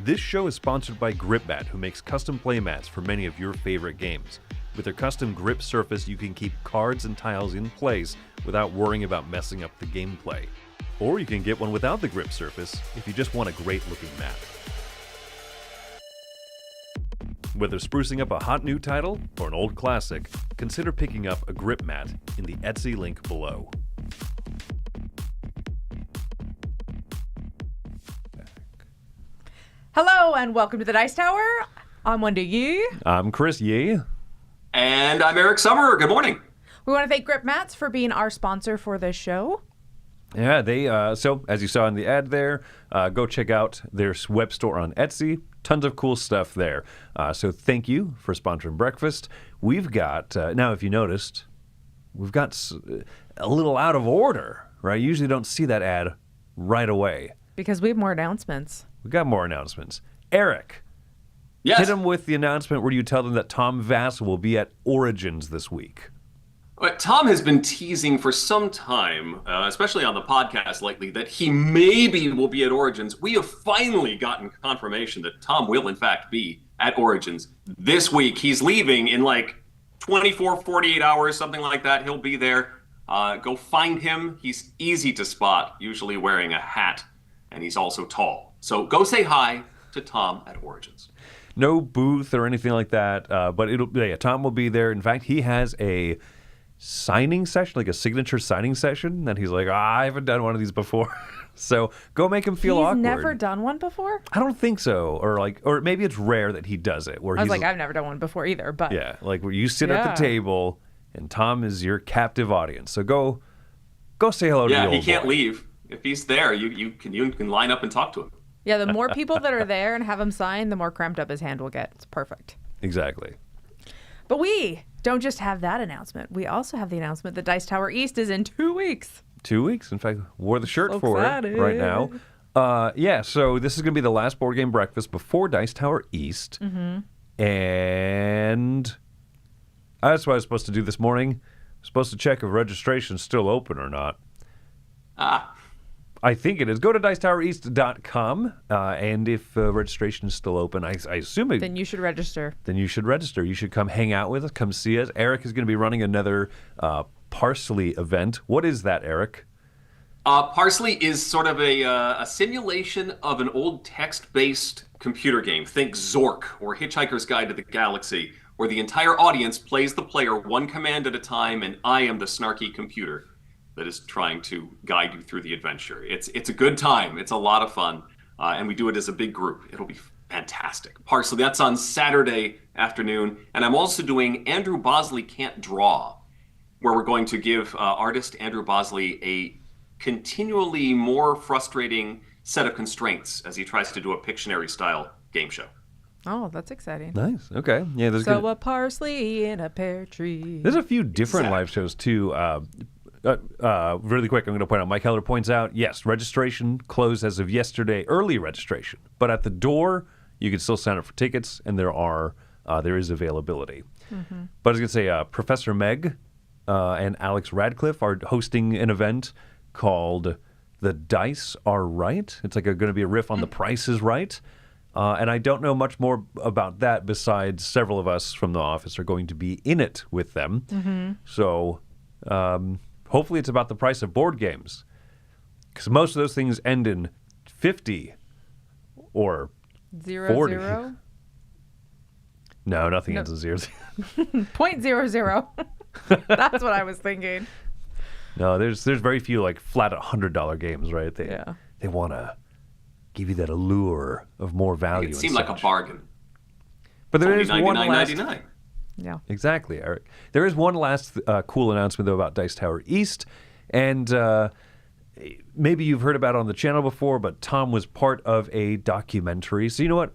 This show is sponsored by GripMat, who makes custom playmats for many of your favorite games. With their custom grip surface, you can keep cards and tiles in place without worrying about messing up the gameplay. Or you can get one without the grip surface if you just want a great-looking mat. Whether sprucing up a hot new title or an old classic, consider picking up a grip mat in the Etsy link below. Hello and welcome to the Dice Tower. I'm Wendy Yi. I'm Chris Yi. And I'm Eric Summer. Good morning. We want to thank Grip Mats for being our sponsor for this show. Yeah, they so as you saw in the ad there, go check out their web store on Etsy. Tons of cool stuff there. So thank you for sponsoring breakfast. We've got now, if you noticed, we've got a little out of order, right? You usually don't see that ad right away Because we have more announcements. We got more announcements. Eric, Yes. hit him with the announcement where you tell them that Tom Vass will be at Origins this week. Tom has been teasing for some time, especially on the podcast lately, that he maybe will be at Origins. We have finally gotten confirmation that Tom will, in fact, be at Origins this week. He's leaving in like 24, 48 hours, something like that. He'll be there. Go find him. He's easy to spot, usually wearing a hat, and he's also tall. So go say hi to Tom at Origins. No booth or anything like that, but Tom will be there. In fact, he has a signing session, like a signature signing session, that he's like, I haven't done one of these before. So go make him feel awkward. He's never done one before? I don't think so. Or maybe it's rare that he does it. Where I was he's like, I've never done one before either, but... Yeah, like where you sit at the table and Tom is your captive audience. So go say hello to the old boy. Yeah, he can't leave. If he's there, you can line up and talk to him. Yeah, the more people that are there and have him sign, the more cramped up his hand will get. It's perfect. Exactly. But we don't just have that announcement. We also have the announcement that Dice Tower East is in 2 weeks. 2 weeks. In fact, wore the shirt So for excited. it right now. So this is going to be the last board game breakfast before Dice Tower East. Mm-hmm. And that's what I was supposed to do this morning. I was supposed to check if registration's still open or not. I think it is. Go to dicetowereast.com, and if registration is still open, I assume it... Then you should register. Then you should register. You should come hang out with us, come see us. Eric is going to be running another Parsley event. What is that, Eric? Parsley is sort of a simulation of an old text-based computer game. Think Zork or Hitchhiker's Guide to the Galaxy, where the entire audience plays the player one command at a time, and I am the snarky computer that is trying to guide you through the adventure. It's a good time. It's a lot of fun, and we do it as a big group. It'll be fantastic. Parsley, that's on Saturday afternoon, and I'm also doing Andrew Bosley Can't Draw, where we're going to give artist Andrew Bosley a continually more frustrating set of constraints as he tries to do a Pictionary-style game show. Oh, that's exciting. Nice. Okay. Yeah. A parsley in a pear tree. There's a few different live shows too. Really quick, I'm going to point out, Mike Heller points out, yes, registration closed as of yesterday, early registration. But at the door, you can still sign up for tickets, and there is availability. Mm-hmm. But I was going to say, Professor Meg and Alex Radcliffe are hosting an event called The Dice Are Right. It's like going to be a riff on The Price is Right. And I don't know much more about that besides several of us from the office are going to be in it with them. Mm-hmm. So... hopefully it's about the price of board games, because most of those things end in 50 or 40. 0. No, nothing ends in 0. 0.00. That's what I was thinking. No, there's very few like flat $100 games, right? They want to give you that allure of more value. It seemed like a bargain. But there is $99.99. one last... Yeah. Exactly, Eric. There is one last cool announcement, though, about Dice Tower East. And maybe you've heard about it on the channel before, but Tom was part of a documentary. So you know what?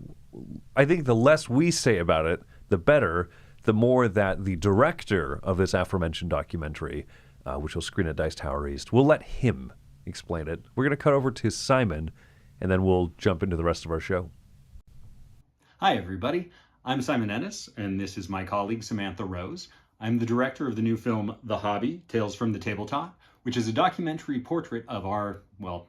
I think the less we say about it, the better, the more that the director of this aforementioned documentary, which will screen at Dice Tower East, we'll let him explain it. We're going to cut over to Simon, and then we'll jump into the rest of our show. Hi, everybody. I'm Simon Ennis, and this is my colleague Samantha Rose. I'm the director of the new film The Hobby, Tales from the Tabletop, which is a documentary portrait of our,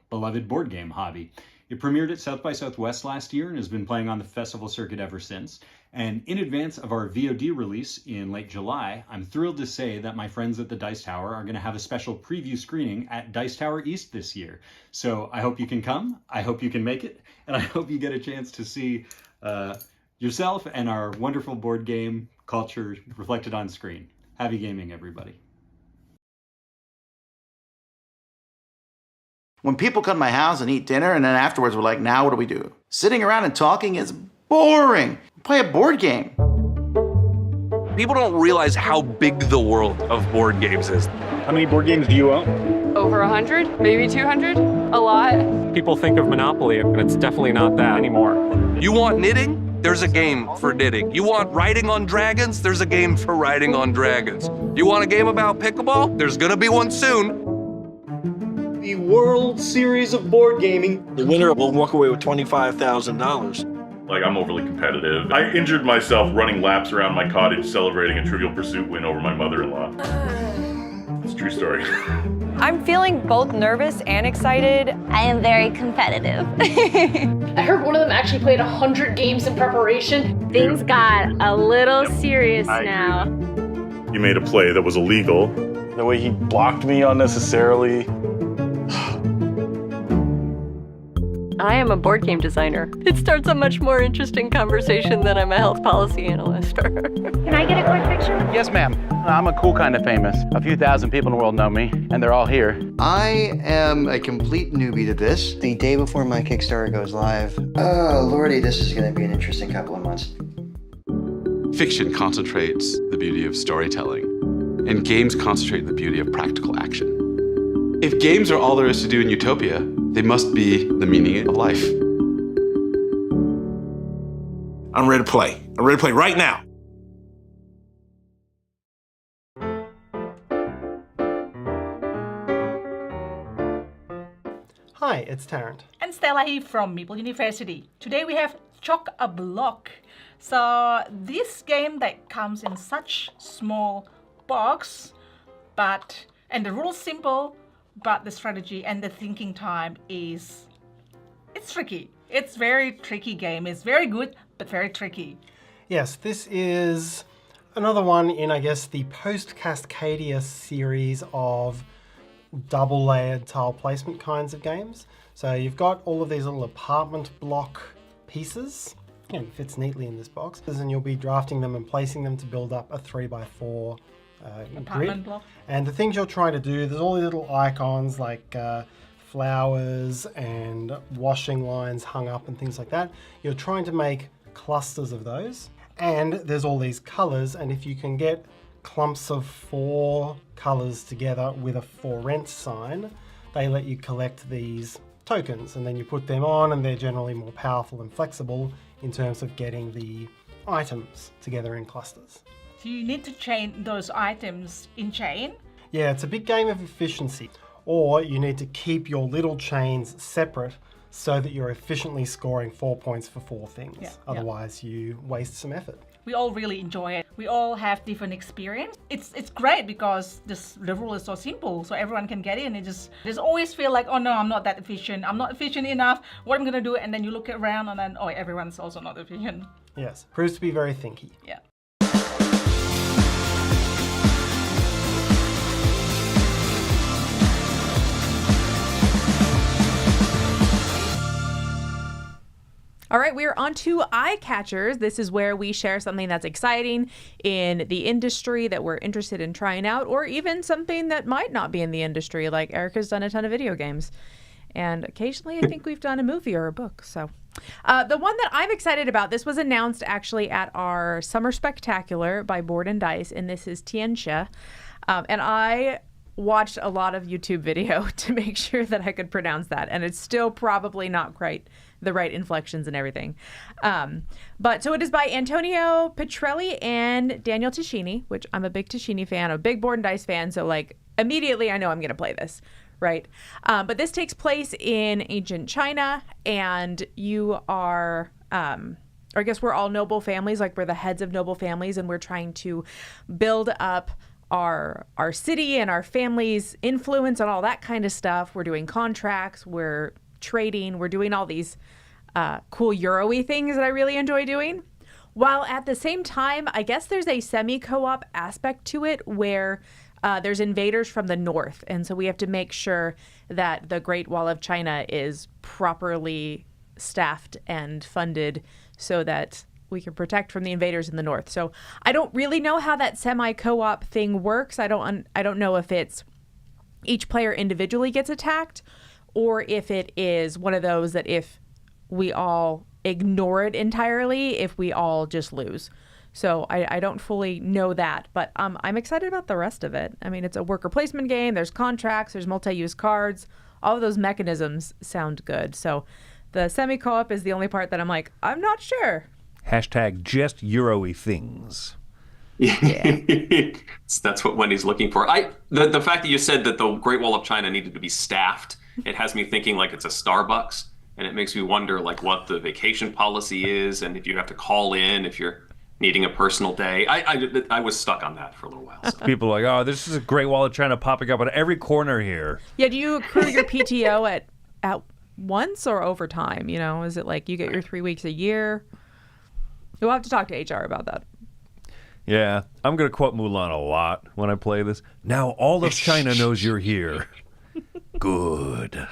beloved board game hobby. It premiered at South by Southwest last year and has been playing on the festival circuit ever since. And in advance of our VOD release in late July, I'm thrilled to say that my friends at the Dice Tower are going to have a special preview screening at Dice Tower East this year. So I hope you can come, I hope you can make it, and I hope you get a chance to see yourself and our wonderful board game culture reflected on screen. Happy gaming, everybody. When people come to my house and eat dinner, and then afterwards we're like, now what do we do? Sitting around and talking is boring. Play a board game. People don't realize how big the world of board games is. How many board games do you own? Over 100, maybe 200, a lot. People think of Monopoly, and it's definitely not that anymore. You want knitting? There's a game for knitting. You want riding on dragons? There's a game for riding on dragons. You want a game about pickleball? There's gonna be one soon. The World Series of Board Gaming. The winner will walk away with $25,000. Like, I'm overly competitive. I injured myself running laps around my cottage celebrating a Trivial Pursuit win over my mother-in-law. It's a true story. I'm feeling both nervous and excited. I am very competitive. I heard one of them actually played 100 games in preparation. Things got a little serious now. You made a play that was illegal. The way he blocked me unnecessarily. I am a board game designer. It starts a much more interesting conversation than I'm a health policy analyst. Can I get a quick picture? Yes, ma'am. I'm a cool kind of famous. A few thousand people in the world know me, and they're all here. I am a complete newbie to this. The day before my Kickstarter goes live. Oh, lordy, this is going to be an interesting couple of months. Fiction concentrates the beauty of storytelling, and games concentrate the beauty of practical action. If games are all there is to do in utopia, they must be the meaning of life. I'm ready to play. I'm ready to play right now. Hi, it's Tarrant. And Stella here from Maple University. Today we have Chock a Block. So this game that comes in such small box, and the rules simple, but the strategy and the thinking time it's tricky. It's very tricky game. It's very good, but very tricky. Yes, this is another one in, I guess, the post-Cascadia series of double-layered tile placement kinds of games. So you've got all of these little apartment block pieces. It fits neatly in this box. And you'll be drafting them and placing them to build up a 3x4 grid. Block. And the things you're trying to do, there's all these little icons like flowers and washing lines hung up and things like that. You're trying to make clusters of those. And there's all these colors, and if you can get clumps of 4 colors together with a for rent sign, they let you collect these tokens, and then you put them on, and they're generally more powerful and flexible in terms of getting the items together in clusters. So you need to chain those items in chain? Yeah, it's a big game of efficiency. Or you need to keep your little chains separate so that you're efficiently scoring 4 points for 4 things. Yeah, otherwise you waste some effort. We all really enjoy it. We all have different experience. It's great because the rule is so simple, so everyone can get in. It just always feel like, oh no, I'm not that efficient. I'm not efficient enough. What am I gonna do? And then you look around and then, oh, everyone's also not efficient. Yes, proves to be very thinky. Yeah. All right, we're on to Eye Catchers. This is where we share something that's exciting in the industry that we're interested in trying out, or even something that might not be in the industry, like Erica's done a ton of video games. And occasionally I think we've done a movie or a book. So the one that I'm excited about, this was announced actually at our Summer Spectacular by Board and Dice, and this is Tianxia. And I watched a lot of YouTube video to make sure that I could pronounce that, and it's still probably not quite the right inflections and everything. But so it is by Antonio Petrelli and Daniel Tascini, which I'm a big Tascini fan, a big Board and Dice fan, so like immediately I know I'm gonna play this, right? But this takes place in ancient China, and you are, or I guess we're all noble families, like we're the heads of noble families, and we're trying to build up our city and our family's influence and all that kind of stuff. We're doing contracts, we're trading. We're doing all these cool Euro-y things that I really enjoy doing. While at the same time, I guess there's a semi-co-op aspect to it where there's invaders from the north. And so we have to make sure that the Great Wall of China is properly staffed and funded so that we can protect from the invaders in the north. So I don't really know how that semi-co-op thing works. I don't know if it's each player individually gets attacked or if it is one of those that if we all ignore it entirely, if we all just lose. So I don't fully know that, but I'm excited about the rest of it. I mean, it's a worker placement game. There's contracts. There's multi-use cards. All of those mechanisms sound good. So the semi-co-op is the only part that I'm like, I'm not sure. Hashtag just Euro-y things. Yeah. That's what Wendy's looking for. The fact that you said that the Great Wall of China needed to be staffed, it has me thinking like it's a Starbucks, and it makes me wonder like what the vacation policy is, and if you have to call in if you're needing a personal day. I was stuck on that for a little while. So. People are like, oh, this is a Great Wall of China popping up at every corner here. Yeah, do you accrue your PTO at once or over time? You know, is it like you get your 3 weeks a year? We'll have to talk to HR about that. Yeah, I'm going to quote Mulan a lot when I play this. Now all of China knows you're here. Good.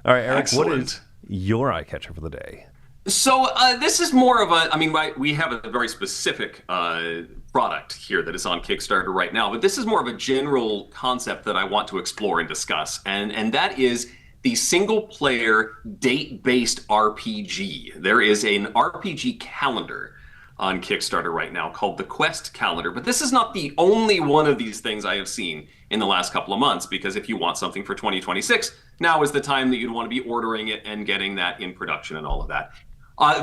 All right, Eric, Excellent. What is your eye catcher for the day? So this is more of a, I mean, we have a very specific product here that is on Kickstarter right now, but this is more of a general concept that I want to explore and discuss, and that is the single-player date-based RPG. There is an RPG calendar on Kickstarter right now called the Quest Calendar, but this is not the only one of these things I have seen in the last couple of months, because if you want something for 2026, now is the time that you'd want to be ordering it and getting that in production and all of that.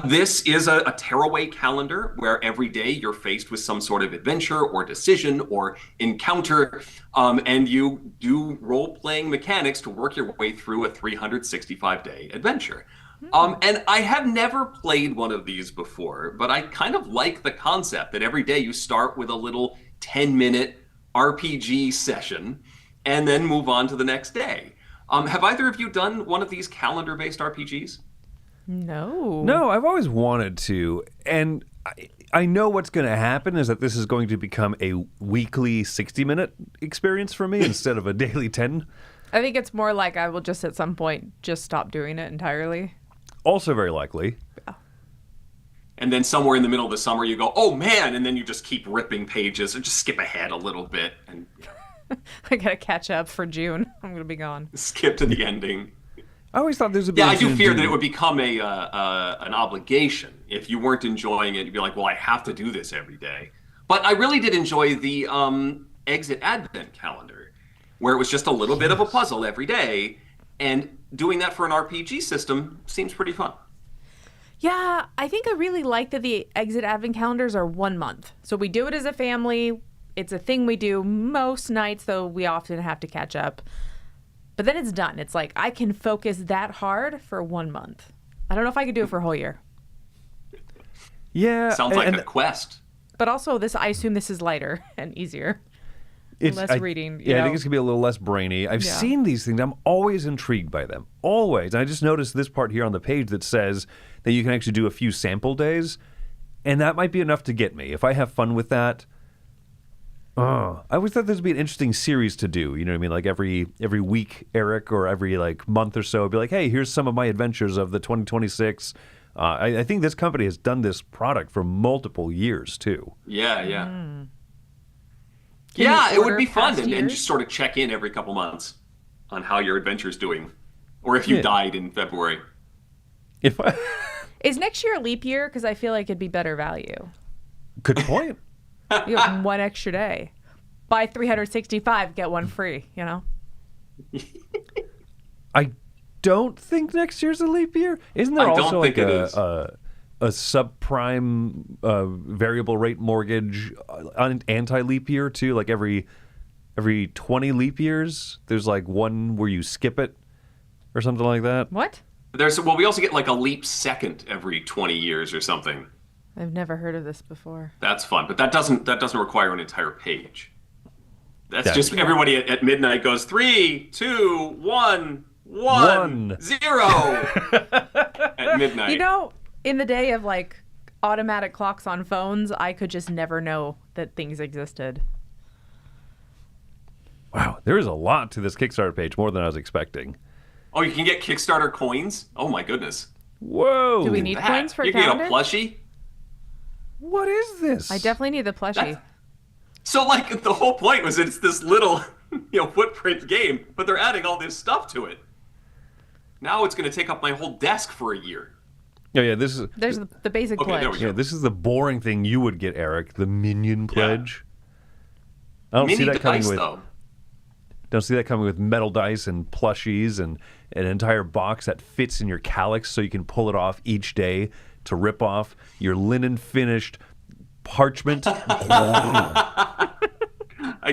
This is a tearaway calendar where every day you're faced with some sort of adventure or decision or encounter, and you do role-playing mechanics to work your way through a 365-day adventure. And I have never played one of these before, but I kind of like the concept that every day you start with a little 10-minute RPG session and then move on to the next day. Have either of you done one of these calendar-based RPGs? No, I've always wanted to, and I know what's going to happen is that this is going to become a weekly 60-minute experience for me instead of a daily 10. I think it's more like I will just at some point just stop doing it entirely. Also very likely. Yeah. And then somewhere in the middle of the summer you go, oh man, and then you just keep ripping pages and just skip ahead a little bit and I gotta catch up for June. I'm gonna be gone. Skip to the ending. I always thought there's a I do fear that it would become an obligation. If you weren't enjoying it, you'd be like, well, I have to do this every day. But I really did enjoy the Exit Advent calendar, where it was just a little bit of a puzzle every day, and doing that for an RPG system seems pretty fun. Yeah, I think I really like that the Exit Advent calendars are 1 month. So we do it as a family. It's a thing we do most nights, though we often have to catch up. But then it's done. It's like I can focus that hard for 1 month. I don't know if I could do it for a whole year. Yeah. Sounds like a quest. But also, I assume this is lighter and easier. Less reading. I think it's going to be a little less brainy. I've seen these things. I'm always intrigued by them. Always. I just noticed this part here on the page that says that you can actually do a few sample days. And that might be enough to get me. If I have fun with that. I always thought this would be an interesting series to do. You know what I mean? Like every week, Eric, or every month or so, be like, hey, here's some of my adventures of the 2026. I think this company has done this product for multiple years, too. Yeah. Can Yeah, you it would be fun order and past just sort of check in every couple months on how your adventure's doing. Or if you died in February. Is next year a leap year? Because I feel like it'd be better value. Good point. You have 1 extra day. Buy 365, get 1 free, you know? I don't think next year's a leap year. Isn't there also like a subprime variable rate mortgage anti-leap year too? Like every 20 leap years, there's like one where you skip it or something like that. What? We also get like a leap second every 20 years or something. I've never heard of this before. That's fun, but that doesn't require an entire page. That's just everybody at midnight goes 3, 2, 1, 1, 0 at midnight. You know, in the day of like automatic clocks on phones, I could just never know that things existed. Wow, there is a lot to this Kickstarter page, more than I was expecting. Oh, you can get Kickstarter coins? Oh my goodness. Whoa. Do we need coins for you calendar? You can get a plushie? What is this? I definitely need the plushie. So, like, the whole point was it's this little, footprint game, but they're adding all this stuff to it. Now it's going to take up my whole desk for a year. Yeah, this is... There's the basic pledge. There we go. Yeah, this is the boring thing you would get, Eric, the Minion pledge. I don't see that coming with... Though. Don't see that coming with metal dice and plushies and an entire box that fits in your calyx so you can pull it off each day to rip off your linen finished parchment. I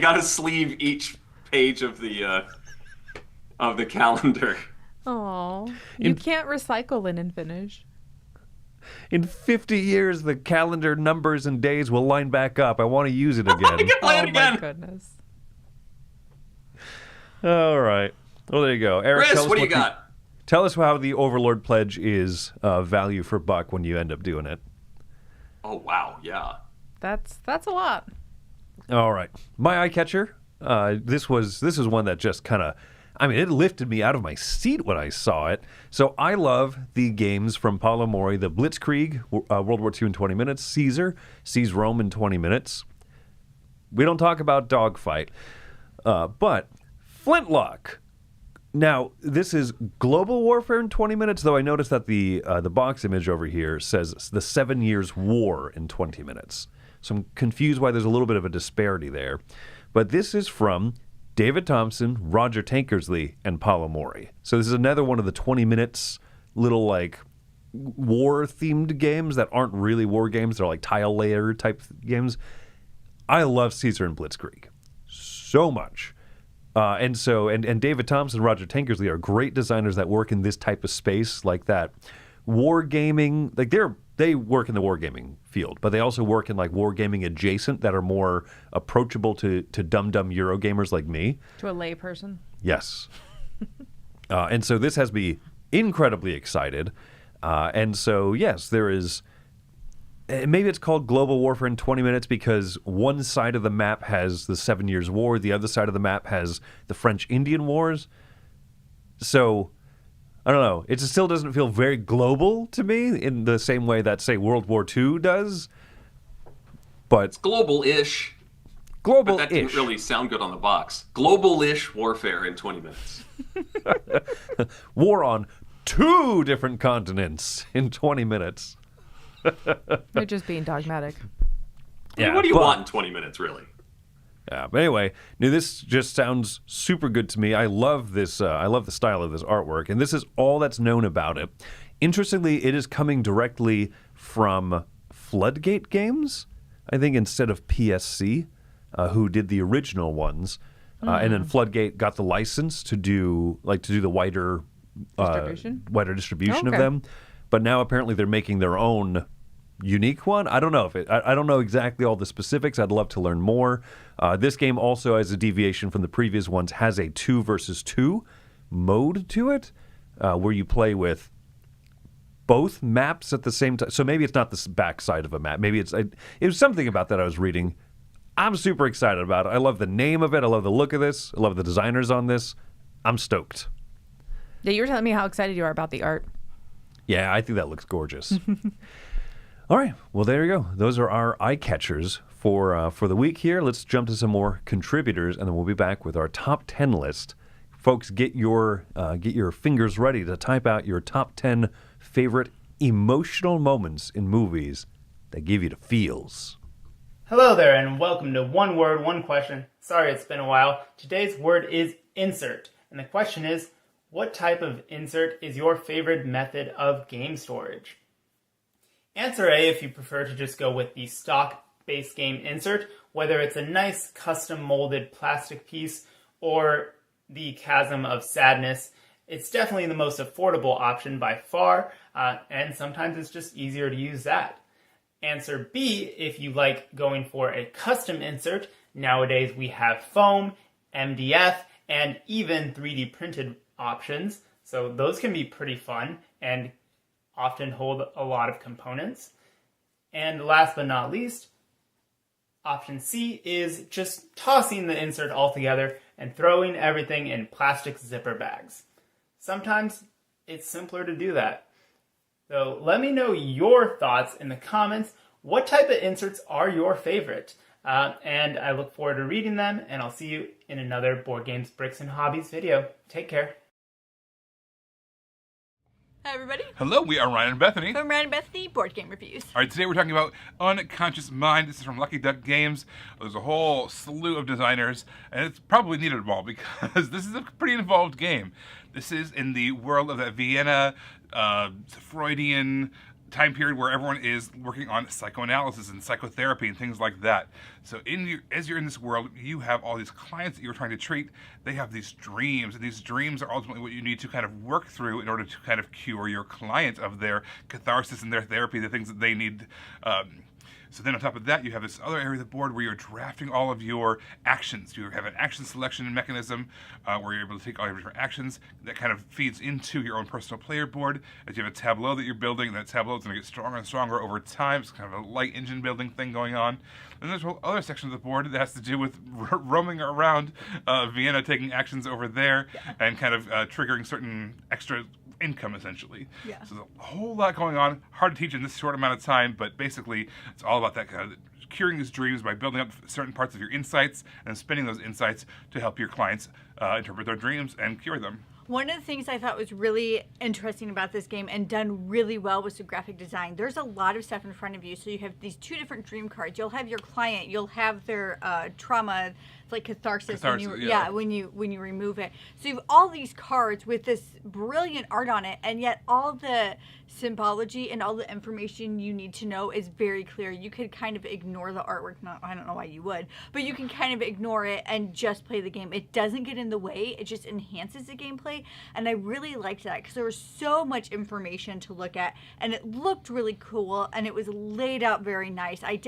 got to sleeve each page of the calendar. Oh, you can't recycle linen finish. In 50 years, the calendar numbers and days will line back up. I want to use it again. I can play it again. My goodness. All right. Well, there you go. Eric, Chris, what do you got? Tell us how the Overlord pledge is value for buck when you end up doing it. Oh, wow. Yeah. That's a lot. All right. My eye catcher. This is one that just kind of, it lifted me out of my seat when I saw it. So I love the games from Paulo Mori, the Blitzkrieg, World War II in 20 minutes, Caesar, Seize Rome in 20 minutes. We don't talk about Dogfight, but Flintlock. Now, this is Global Warfare in 20 minutes, though I noticed that the box image over here says the 7 Years' War in 20 minutes. So I'm confused why there's a little bit of a disparity there. But this is from David Thompson, Roger Tankersley, and Paulo Mori. So this is another one of the 20 minutes little like war-themed games that aren't really war games. They're like tile layer type games. I love Caesar and Blitzkrieg so much. And David Thompson and Roger Tankersley are great designers that work in this type of space like that. Wargaming, like they work in the wargaming field, but they also work in like wargaming adjacent that are more approachable to dumb Euro gamers like me. To a lay person. Yes. And so this has me incredibly excited. And so, yes, there is... Maybe it's called Global Warfare in 20 minutes because one side of the map has the 7 Years' War, the other side of the map has the French-Indian Wars. So, I don't know. It still doesn't feel very global to me in the same way that, say, World War II does. But it's global-ish. Global-ish. But that didn't really sound good on the box. Global-ish warfare in 20 minutes. War on 2 different continents in 20 minutes. They're just being dogmatic. Yeah, what do you want in 20 minutes, really? Yeah, but anyway, this just sounds super good to me. I love this. I love the style of this artwork, and this is all that's known about it. Interestingly, it is coming directly from Floodgate Games, I think, instead of PSC, who did the original ones, and then Floodgate got the license to do the wider distribution of them. But now apparently they're making their own unique one. I don't know I don't know exactly all the specifics. I'd love to learn more. This game also, as a deviation from the previous ones, has a 2 versus 2 mode to it, where you play with both maps at the same time. So maybe it's not the back side of a map. Maybe it was something about that I was reading. I'm super excited about it. I love the name of it. I love the look of this. I love the designers on this. I'm stoked. Yeah, you were telling me how excited you are about the art. Yeah, I think that looks gorgeous. All right, well, there you go. Those are our eye catchers for the week here. Let's jump to some more contributors, and then we'll be back with our top 10 list. Folks, get your fingers ready to type out your top 10 favorite emotional moments in movies that give you the feels. Hello there, and welcome to One Word, One Question. Sorry it's been a while. Today's word is insert, and the question is, what type of insert is your favorite method of game storage? Answer A if you prefer to just go with the stock base game insert, whether it's a nice custom molded plastic piece or the Chasm of Sadness. It's definitely the most affordable option by far, and sometimes it's just easier to use that. Answer B if you like going for a custom insert. Nowadays we have foam, MDF, and even 3D printed options. So those can be pretty fun and often hold a lot of components. And last but not least, option C is just tossing the insert all together and throwing everything in plastic zipper bags. Sometimes it's simpler to do that. So let me know your thoughts in the comments. What type of inserts are your favorite? And I look forward to reading them, and I'll see you in another Board Games, Bricks, and Hobbies video. Take care. Hi, everybody. Hello, we are Ryan and Bethany. From Ryan and Bethany Board Game Reviews. All right, today we're talking about Unconscious Mind. This is from Lucky Duck Games. There's a whole slew of designers, and it's probably needed them all because this is a pretty involved game. This is in the world of that Vienna, Freudian time period where everyone is working on psychoanalysis and psychotherapy and things like that. So as you're in this world, you have all these clients that you're trying to treat. They have these dreams, and these dreams are ultimately what you need to kind of work through in order to kind of cure your client of their catharsis and their therapy, the things that they need. So then on top of that, you have this other area of the board where you're drafting all of your actions. You have an action selection mechanism where you're able to take all your different actions. That kind of feeds into your own personal player board. As you have a tableau that you're building, and that tableau is going to get stronger and stronger over time. It's kind of a light engine building thing going on. And there's a whole other section of the board that has to do with roaming around Vienna, taking actions over there, and kind of triggering certain extra income, essentially. Yeah. So there's a whole lot going on. Hard to teach in this short amount of time, but basically it's all about that kind of curing these dreams by building up certain parts of your insights and spinning those insights to help your clients interpret their dreams and cure them. One of the things I thought was really interesting about this game and done really well was the graphic design. There's a lot of stuff in front of you. So you have these two different dream cards. You'll have your client, you'll have their trauma, like catharsis when you remove it. So you have all these cards with this brilliant art on it, and yet all the symbology and all the information you need to know is very clear. You could kind of ignore the artwork. I don't know why you would, but you can kind of ignore it and just play the game. It doesn't get in the way. It just enhances the gameplay, and I really liked that because there was so much information to look at, and it looked really cool, and it was laid out very nice. I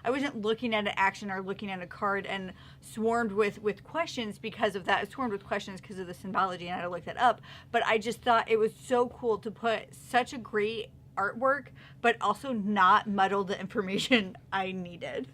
wasn't looking at an action or looking at a card and swarmed with questions because of that. It swarmed with questions because of the symbology, and I had to look that up. But I just thought it was so cool to put such a great artwork, but also not muddle the information I needed.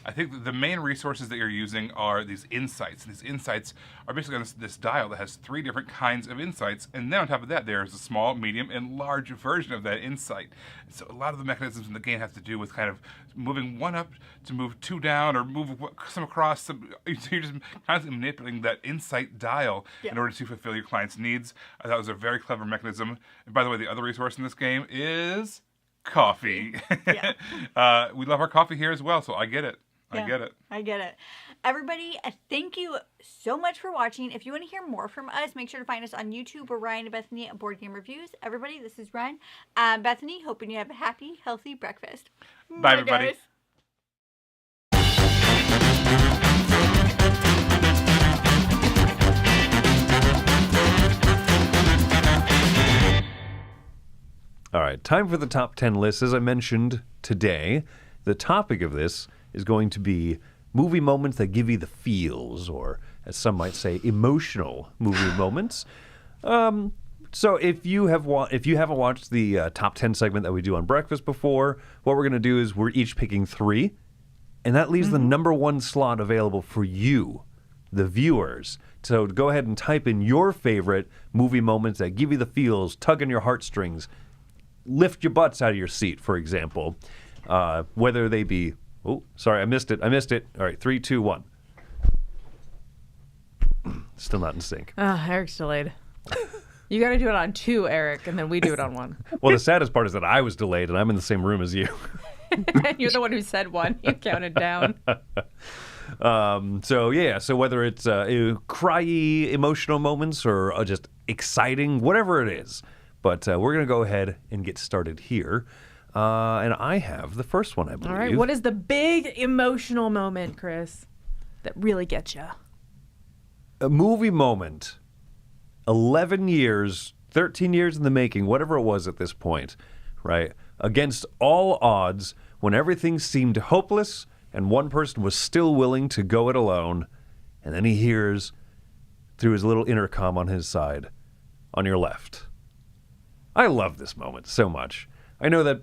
I think that the main resources that you're using are these insights. These insights are basically on this dial that has 3 different kinds of insights, and then on top of that, there's a small, medium, and large version of that insight. So a lot of the mechanisms in the game have to do with kind of moving 1 up to move 2 down, or move some across. So you're just constantly manipulating that insight dial in order to fulfill your client's needs. I thought it was a very clever mechanism. And by the way, the other resource in this game is coffee. We love our coffee here as well, so I get it. I get it. Everybody, thank you so much for watching. If you want to hear more from us, make sure to find us on YouTube or Ryan and Bethany at Board Game Reviews. Everybody, this is Ryan. Bethany, hoping you have a happy, healthy breakfast. Bye everybody. Guys. All right, time for the top 10 list. As I mentioned today, the topic of this is going to be movie moments that give you the feels, or as some might say, emotional movie moments. So if you haven't watched the top 10 segment that we do on Breakfast before, what we're going to do is we're each picking 3, and that leaves the number 1 slot available for you, the viewers. So go ahead and type in your favorite movie moments that give you the feels, tug on your heartstrings, lift your butts out of your seat, for example, whether they be... Oh, sorry, I missed it. All right, 3, 2, 1. Still not in sync. Eric's delayed. You got to do it on 2, Eric, and then we do it on 1. Well, the saddest part is that I was delayed, and I'm in the same room as you. You're the one who said 1. You counted down. So whether it's cryy, emotional moments, or just exciting, whatever it is. But we're going to go ahead and get started here. And I have the first one, I believe. All right, what is the big emotional moment, Chris, that really gets you? A movie moment. 11 years, 13 years in the making, whatever it was at this point, right? Against all odds, when everything seemed hopeless and one person was still willing to go it alone, and then he hears, through his little intercom on his side, on your left. I love this moment so much. I know that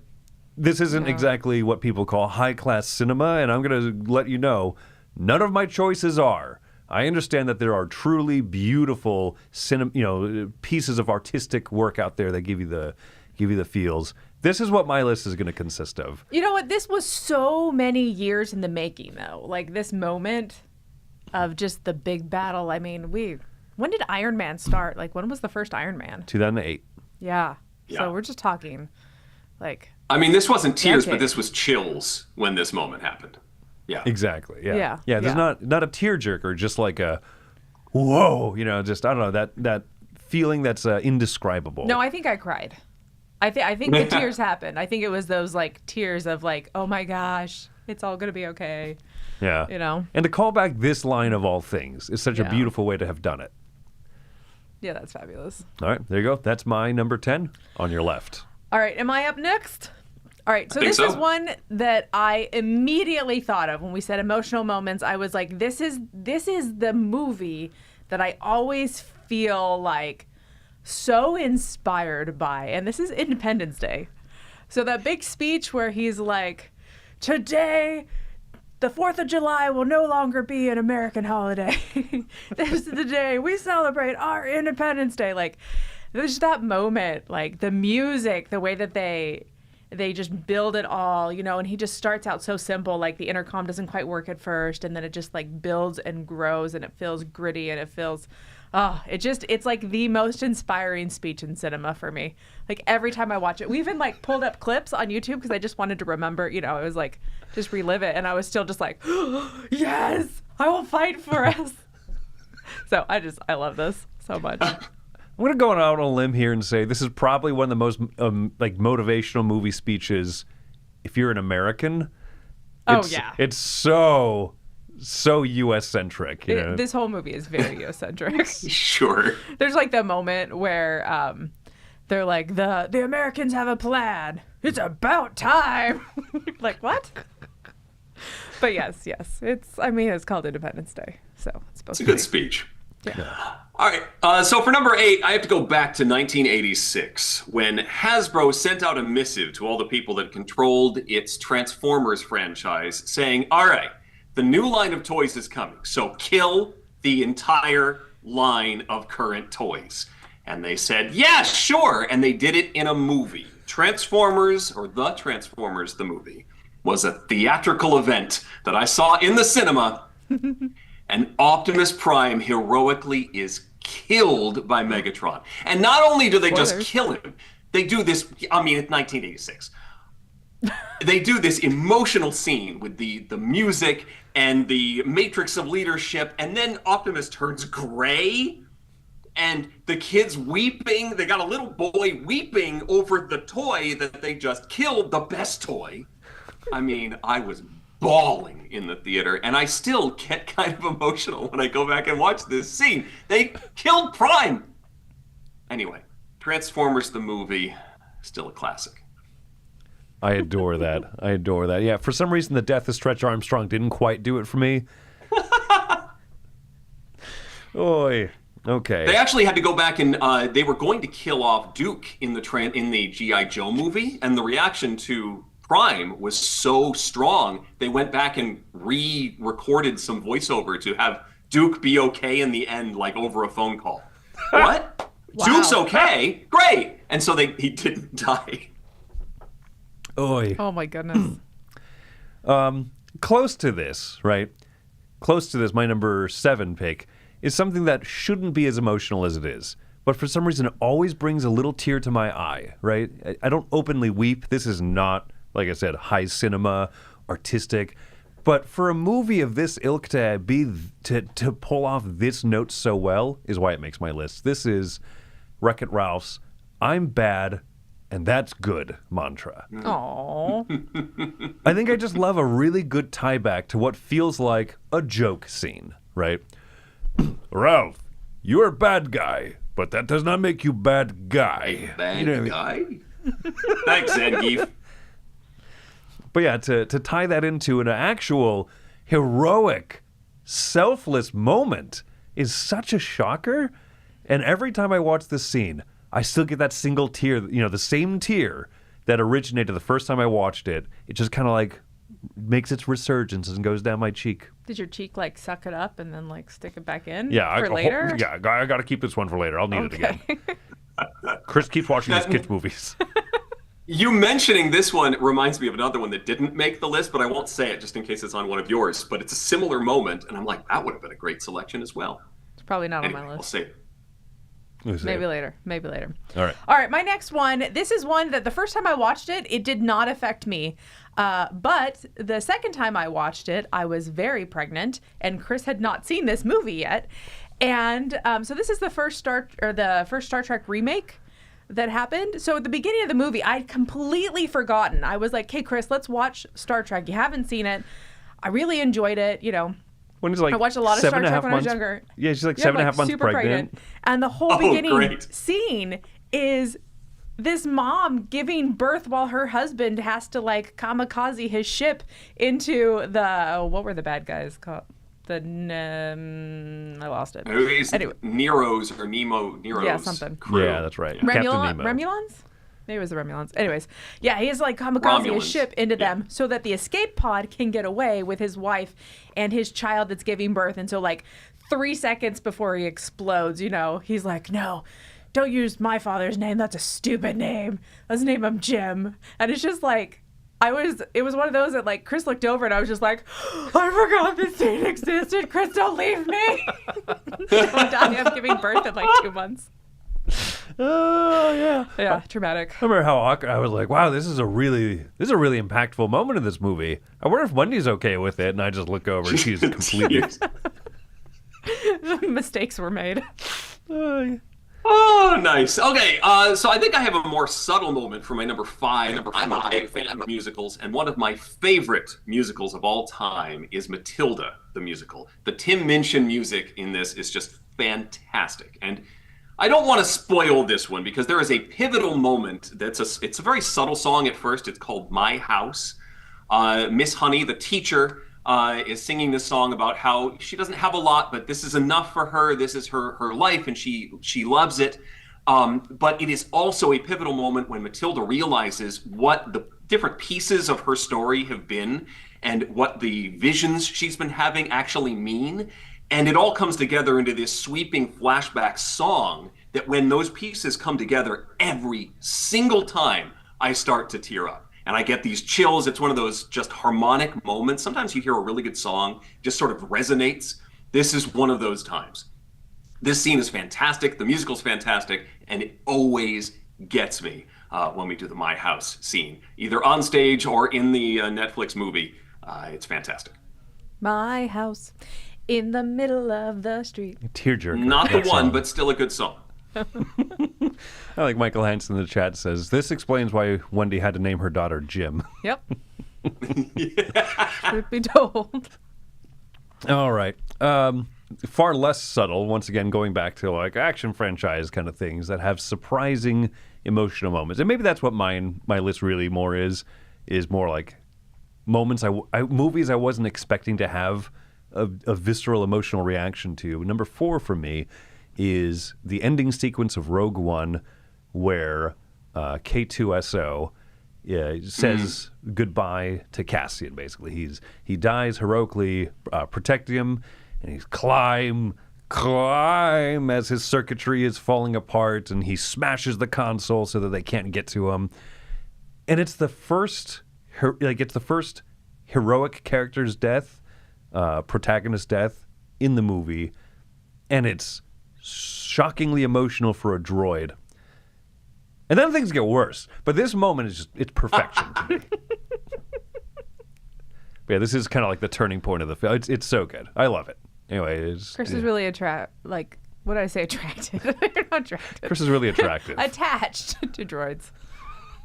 this isn't exactly what people call high-class cinema, and I'm going to let you know, none of my choices are. I understand that there are truly beautiful pieces of artistic work out there that give you the feels. This is what my list is going to consist of. You know what? This was so many years in the making, though. Like, this moment of just the big battle. I mean, when did Iron Man start? Like, when was the first Iron Man? 2008. Yeah. So we're just talking, like... I mean, this wasn't tears, decade. but this was chills when this moment happened. Yeah. Exactly. Yeah. Yeah. There's not a tearjerker, just like a, whoa, just, I don't know, that feeling that's indescribable. No, I think I cried. I think the tears happened. I think it was those, like, tears of, like, oh my gosh, it's all going to be okay. Yeah. And to call back this line of all things is such a beautiful way to have done it. Yeah, that's fabulous. All right, there you go. That's my number 10 on your left. All right, am I up next? All right, so this is one that I immediately thought of when we said emotional moments. I was like, this is the movie that I always feel like so inspired by, and this is Independence Day. So that big speech where he's like, today, the 4th of July will no longer be an American holiday. This is the day we celebrate our Independence Day. Like, there's that moment, like the music, the way that they just build it all, and he just starts out so simple, like the intercom doesn't quite work at first, and then it just like builds and grows, and it feels gritty, and it feels, it's like the most inspiring speech in cinema for me. Like every time I watch it, we even like pulled up clips on YouTube because I just wanted to remember, it was like, just relive it, and I was still just like, yes, I will fight for us. So I love this so much. I'm going to go out on a limb here and say this is probably one of the most motivational movie speeches if you're an American. It's so U.S.-centric. This whole movie is very U.S.-centric. Sure. There's like the moment where they're like, the Americans have a plan. It's about time. Like, what? But yes. It's called Independence Day. So it's supposed to be. It's a good speech. Yeah. All right, so for number 8, I have to go back to 1986 when Hasbro sent out a missive to all the people that controlled its Transformers franchise saying, all right, the new line of toys is coming, so kill the entire line of current toys. And they said, yeah, sure, and they did it in a movie. Transformers, or The Transformers, the movie, was a theatrical event that I saw in the cinema. And Optimus Prime heroically is killed by Megatron. And not only do they just kill him, they do this, it's 1986. They do this emotional scene with the music and the matrix of leadership, and then Optimus turns gray, and the kids weeping. They got a little boy weeping over the toy that they just killed, the best toy. I was bawling in the theater, and I still get kind of emotional when I go back and watch this scene. They killed Prime. Anyway, Transformers the movie, still a classic. I adore that. Yeah, for some reason the death of Stretch Armstrong didn't quite do it for me. Oy. Okay. They actually had to go back and they were going to kill off Duke in the G.I. Joe movie, and the reaction to Prime was so strong, they went back and re-recorded some voiceover to have Duke be okay in the end, like over a phone call. What? Wow. Duke's okay? Great! And so he didn't die. Oy. Oh my goodness. Close to this, right? Close to this, my number 7 pick is something that shouldn't be as emotional as it is. But for some reason, it always brings a little tear to my eye, right? I don't openly weep. This is not, like I said, high cinema, artistic. But for a movie of this ilk to pull off this note so well is why it makes my list. This is Wreck-It Ralph's I'm bad and that's good mantra. Aww. I think I just love a really good tie back to what feels like a joke scene, right? Ralph, you're a bad guy, but that does not make you bad guy. Bad guy? Thanks, Zangief. But yeah, to tie that into an actual heroic, selfless moment is such a shocker. And every time I watch this scene, I still get that single tear, the same tear that originated the first time I watched it. It just kind of like makes its resurgence and goes down my cheek. Did your cheek like suck it up and then like stick it back in Yeah, later? I got to keep this one for later. I'll need it again. Chris keeps watching these kids movies. You mentioning this one reminds me of another one that didn't make the list, but I won't say it just in case it's on one of yours. But it's a similar moment, and I'm like, that would have been a great selection as well. It's probably not Anyway, on my list. I'll save it. Maybe later. All right. All right, my next one. This is one that the first time I watched it, it did not affect me. But the second time I watched it, I was very pregnant, and Chris had not seen this movie yet. And so this is the first Star Trek remake that happened. So at the beginning of the movie, I'd completely forgotten. I was like, "Hey, Chris, let's watch Star Trek. You haven't seen it. I really enjoyed it. When he's like I watched a lot of Star Trek when I was younger. Yeah, she's like 7.5 months super pregnant. And the whole beginning scene is this mom giving birth while her husband has to like kamikaze his ship into what were the bad guys called? I lost it. Anyway. Nero's. Yeah, something. Crew. Yeah, that's right. Remulans? Maybe it was the Remulans. Anyways, yeah, he has like kamikaze his ship into them so that the escape pod can get away with his wife and his child that's giving birth. And so like 3 seconds before he explodes, he's like, "No, don't use my father's name. That's a stupid name. Let's name him Jim." And it's just like, it was one of those that like Chris looked over and I was just like, "I forgot this scene existed. Chris, don't leave me." I'm giving birth in like 2 months. Oh yeah. Yeah, traumatic. I remember how awkward I was like, wow, this is a really impactful moment in this movie. I wonder if Wendy's okay with it, and I just look over and she's completely mistakes were made. Oh, nice. Okay, so I think I have a more subtle moment for my number 5. I'm a big fan of musicals, and one of my favorite musicals of all time is Matilda, the musical. The Tim Minchin music in this is just fantastic. And I don't want to spoil this one because there is a pivotal moment it's a very subtle song at first. It's called My House. Miss Honey, the teacher, is singing this song about how she doesn't have a lot, but this is enough for her. This is her life, and she loves it. But it is also a pivotal moment when Matilda realizes what the different pieces of her story have been and what the visions she's been having actually mean. And it all comes together into this sweeping flashback song that when those pieces come together, every single time I start to tear up. And I get these chills. It's one of those just harmonic moments. Sometimes you hear a really good song, just sort of resonates. This is one of those times. This scene is fantastic. The musical's fantastic. And it always gets me when we do the My House scene, either on stage or in the Netflix movie. It's fantastic. My house in the middle of the street. Tearjerker. Not the one, but still a good song. I like Michael Hansen in the chat says, this explains why Wendy had to name her daughter Jim. Yep. Should be told. All right. Far less subtle, once again, going back to like action franchise kind of things that have surprising emotional moments. And maybe that's what my list really more is more like moments, movies I wasn't expecting to have a visceral emotional reaction to. Number 4 for me is the ending sequence of Rogue One where K2SO says goodbye to Cassian, basically. He dies heroically protecting him, and he's climb as his circuitry is falling apart, and he smashes the console so that they can't get to him. And it's the first heroic character's death, protagonist death in the movie, and it's shockingly emotional for a droid. And then things get worse, but this moment is it's perfection to me. But yeah, this is kind of like the turning point of the film. It's so good. I love it. Anyway, Chris is really what did I say? Attracted. You're not attracted. Chris is really attractive. Attached to droids.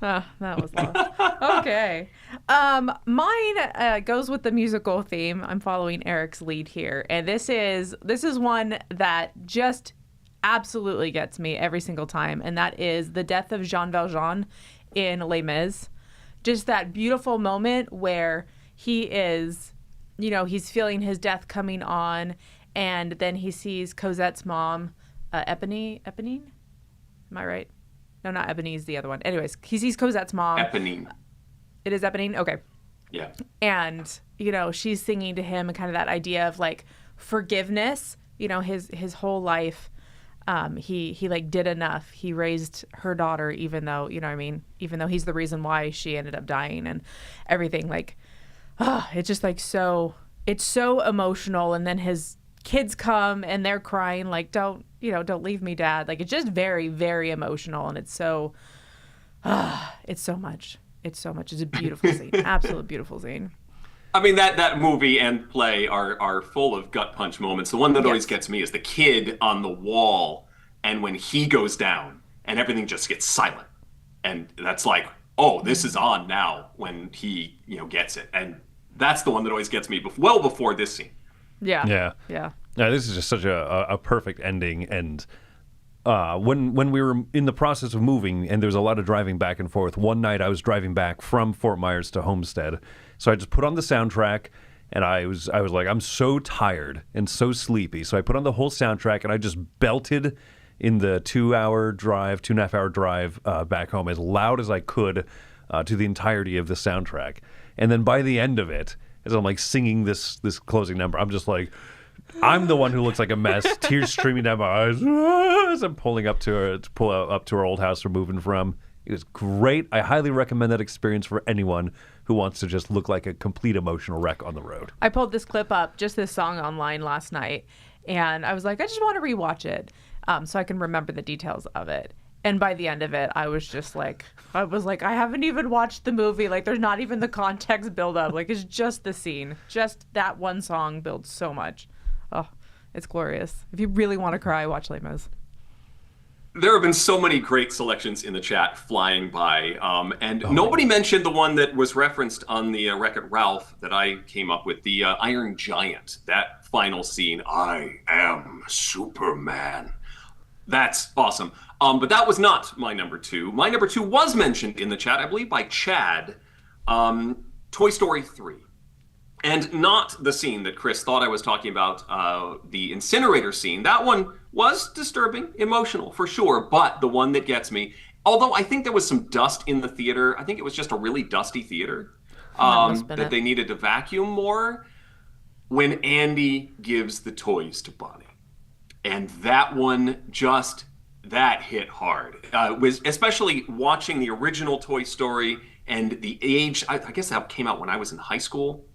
Oh, that was lost. Okay. Mine goes with the musical theme. I'm following Eric's lead here. And this is one that just absolutely gets me every single time. And that is the death of Jean Valjean in Les Mis. Just that beautiful moment where he is, he's feeling his death coming on. And then he sees Cosette's mom Eponine? Am I right? No, not Ebony's the other one. Anyways, he sees Cosette's mom. Eponine. It is Eponine? Okay. Yeah. And, she's singing to him and kind of that idea of like forgiveness, his whole life. He like did enough. He raised her daughter, even though, even though he's the reason why she ended up dying and everything. Like, it's just like it's so emotional. And then his kids come and they're crying like, don't leave me, Dad. Like, it's just very, very emotional. And it's so much. It's so much. It's a beautiful scene. Absolute beautiful scene. I mean, that movie and play are full of gut punch moments. The one that always gets me is the kid on the wall, and when he goes down and everything just gets silent. And that's like, oh, this is on now when he, gets it. And that's the one that always gets me well before this scene. Yeah. No, this is just such a perfect ending. And when we were in the process of moving and there was a lot of driving back and forth, one night I was driving back from Fort Myers to Homestead. So I just put on the soundtrack and I was like, I'm so tired and so sleepy. So I put on the whole soundtrack and I just belted in the 2.5-hour drive back home as loud as I could to the entirety of the soundtrack. And then by the end of it, as I'm like singing this closing number, I'm just like, I'm the one who looks like a mess, tears streaming down my eyes as I'm pulling up to our old house we're moving from. It was great. I highly recommend that experience for anyone who wants to just look like a complete emotional wreck on the road. I pulled this clip up, just this song online last night, and I was like, I just want to rewatch it so I can remember the details of it. And by the end of it, I was like, I haven't even watched the movie. Like, there's not even the context build up. Like, it's just the scene. Just that one song builds so much. Oh, it's glorious. If you really want to cry, watch Les Mis. There have been so many great selections in the chat flying by, and nobody mentioned the one that was referenced on the Wreck-It Ralph that I came up with, the Iron Giant. That final scene, I am Superman. That's awesome. But that was not my number two. My number two was mentioned in the chat, I believe by Chad, Toy Story 3. And not the scene that Chris thought I was talking about, the incinerator scene. That one was disturbing, emotional, for sure. But the one that gets me, although I think there was some dust in the theater. I think it was just a really dusty theater that they needed to vacuum more. When Andy gives the toys to Bonnie. And that one that hit hard. Was especially watching the original Toy Story and the age, I guess that came out when I was in high school.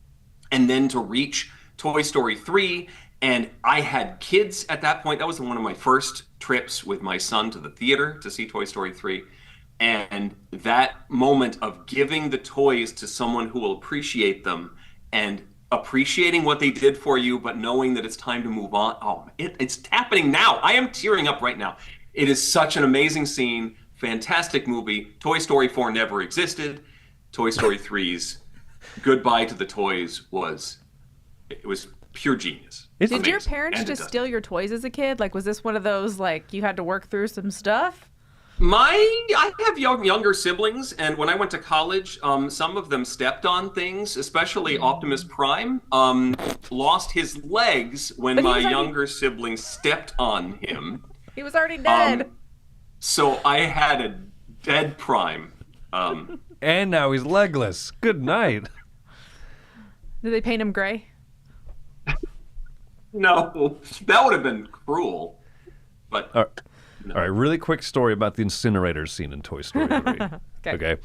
And then to reach Toy Story 3, and I had kids at that point. That was one of my first trips with my son to the theater to see Toy Story 3. And that moment of giving the toys to someone who will appreciate them and appreciating what they did for you, but knowing that it's time to move on. Oh, it's happening now. I am tearing up right now. It is such an amazing scene, fantastic movie. Toy Story 4 never existed. Toy Story 3's goodbye to the toys was pure genius. Did your parents just steal your toys as a kid? Like, was this one of those, like, you had to work through some stuff? I have younger siblings, and when I went to college, some of them stepped on things, especially Optimus Prime, lost his legs when my younger sibling stepped on him. He was already dead. So I had a dead Prime. And now he's legless. Good night. Did they paint him gray? No, that would have been cruel. But all right, really quick story about the incinerator scene in Toy Story 3. Okay.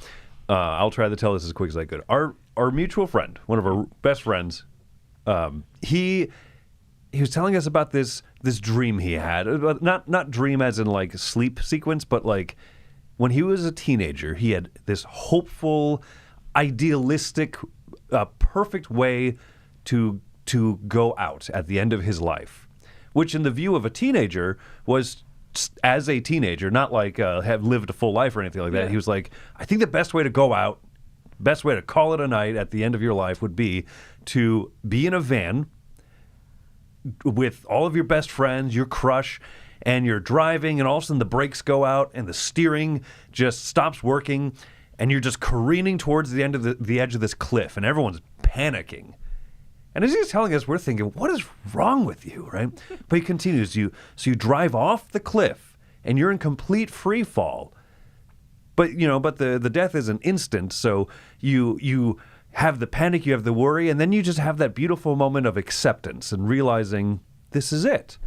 I'll try to tell this as quick as I could. Our mutual friend, one of our best friends, he was telling us about this dream he had. Not dream as in like sleep sequence, but like when he was a teenager, he had this hopeful, idealistic, perfect way to go out at the end of his life, which in the view of a teenager was, as a teenager, not like have lived a full life or anything like that. Yeah. He was like, I think the best way to go out, best way to call it a night at the end of your life would be to be in a van with all of your best friends, your crush, and you're driving, and all of a sudden the brakes go out and the steering just stops working, and you're just careening towards the end of the edge of this cliff, and everyone's panicking. And as he's telling us, we're thinking, what is wrong with you, right? But he continues, so you drive off the cliff, and you're in complete free fall. But, but the death is an instant, so you have the panic, you have the worry, and then you just have that beautiful moment of acceptance and realizing this is it.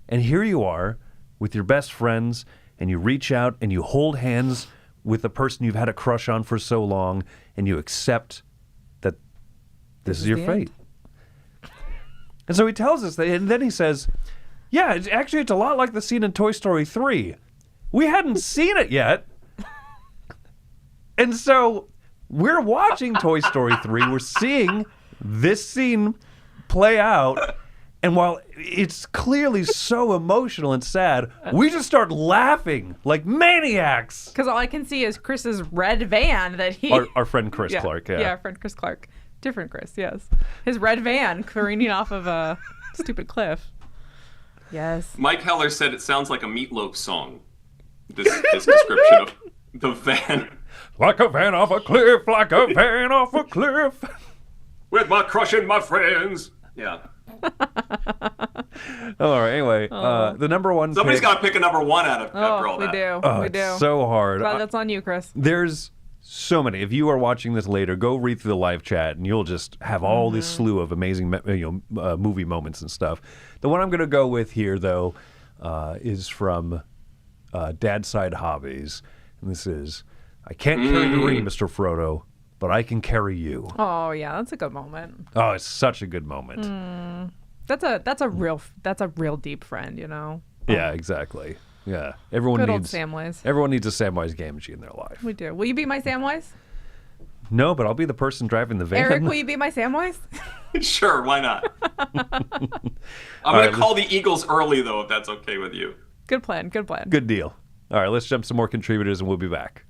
And here you are with your best friends, and you reach out and you hold hands with the person you've had a crush on for so long, and you accept that this is your fate. And so he tells us that, and then he says, yeah, it's a lot like the scene in Toy Story 3. We hadn't seen it yet. And so we're watching Toy Story 3. We're seeing this scene play out. And while it's clearly so emotional and sad, we just start laughing like maniacs. Because all I can see is Chris's red van that he... Our friend Chris Clark, yeah. Yeah, our friend Chris Clark. Different Chris, yes. His red van careening off of a stupid cliff. Yes. Mike Heller said it sounds like a Meatloaf song. This description of the van. Like a van off a cliff, like a van off a cliff. With my crushing my friends. Yeah. All right, anyway, the number one Somebody's got to pick a number one after all that. We do. It's so hard. Well, that's on you, Chris. There's so many. If you are watching this later, go read through the live chat, and you'll just have all this slew of amazing movie moments and stuff. The one I'm going to go with here, though, is from Dad's Side Hobbies. And this is, I can't carry the ring, Mr. Frodo, but I can carry you. Oh, yeah, that's a good moment. Oh, it's such a good moment. That's a real deep friend, Yeah, exactly. Yeah, everyone Good needs old Samwise. Everyone needs a Samwise Gamgee in their life. We do. Will you be my Samwise? No, but I'll be the person driving the van. Eric, will you be my Samwise? Sure, why not? I'm going to call the Eagles early, though, if that's okay with you. Good plan. Good deal. All right, let's jump some more contributors, and we'll be back.